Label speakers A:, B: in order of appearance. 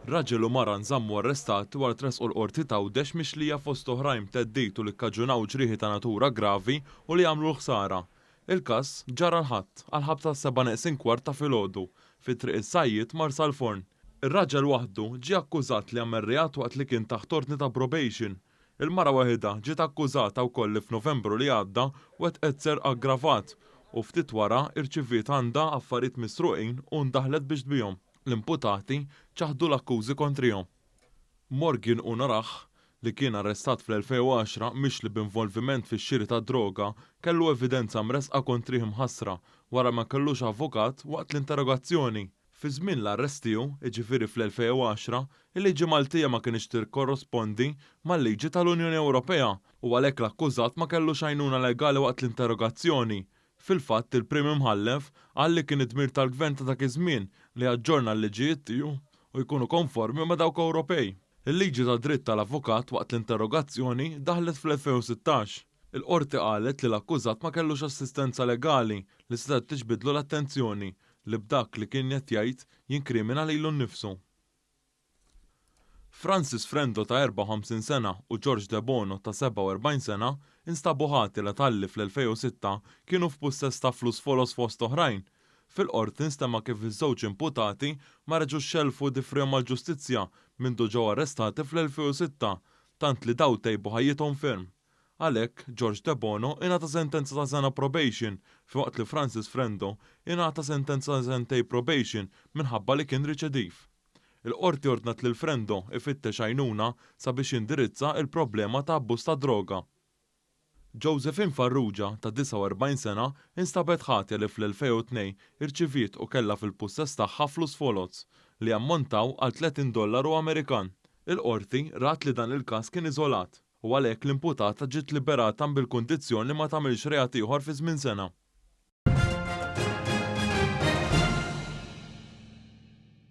A: Raġel u mara nżammu arrestati wara tresqu l-qorti ta' Għawdex mixlija fost oħrajn teddejtu li kkaġunaw ġrieħi ta' natura gravi u li għamlu ħsara. Il-każ ġara l-ħadd għal ħabta 7:15 ta' filgħodu fit-triq is-Sajjied Marsa l-Forn. Ir-raġel waħdu ġie akkużat li għamel reat waqt li kien taħt ordni ta' probation. Il-mara waħedha ġiet akkużata wkoll li f'Novembru li għadda wettqet serq aggravat u ftit wara irċiviet għandha affarijiet misruqin u ndaħlet biex tbihom. L-imputati ċaħdu l-akkużi kontrihom. Morgan Unaraħ, li kien arrestat fl-2010 mixli b'involviment fix-xiri ta' droga, kellu evidenza mresqa kontrih mħassra wara ma kellux avukat waqt l-interrogazzjoni. Fi żmien l-arrest tiegħu, jiġifieri fl-2010, il-liġi Maltija ma kienx tikkorrospondi mal-liġi tal-Unjoni Ewropea u għalhekk l-akkużat ma kellux għajnuna legali waqt l-interrogazzjoni. Fil-fatt il-Prim Imħallef qal li kien id-dmir tal-Gvern ta' dak iż-żmien li jaġġorna l-liġijiet tiegħu u jkunu konformi ma' dawk Ewropej. Il-liġi ta' dritt tal-avukat waqt l-interrogazzjoni daħlet fl-2016. Il-qorti qalet li l-akkużat ma kellux assistenza legali li setgħet tiġbidlu l-attenzjoni li b'dak li kien qed jgħid jinkrimina lilu nnifsu. Francis Frendo ta' 54 sena u George De Bono ta' 47 sena instabu ħati li talli fl-2006 kienu f'pussess ta' flus folos fost oħrajn. Fil-qorti nstema kif iż-żewġ imputati ma reġgħux xelfu difrihom mal-ġustizzja mindu ġew arrestati fl-2006 tant li daw tejbu ħajjithom ferm. Għalhekk George De Bono ingħata sentenza ta' sena probation f'waqt li Francis Frendo ingħata sentenza ta' sentej probation minħabba li kien riċediv. Il-qorti ordnat lil Frendo ifittex għajnuna sabiex jindirizza il-problema ta' abbuż ta' droga. Josephine Farrugia ta' 49 sena instabet ħatja li fl-2002 irċiviet u kellha fil-pussess tagħha flus folots li ammontaw għal $30 Amerikan. Il-qorti rat li dan il-każ kien iżolat u għalhekk l-imputata ġiet liberata bil-kundizzjoni li ma tagħmilx reat ieħor fi żmien sena.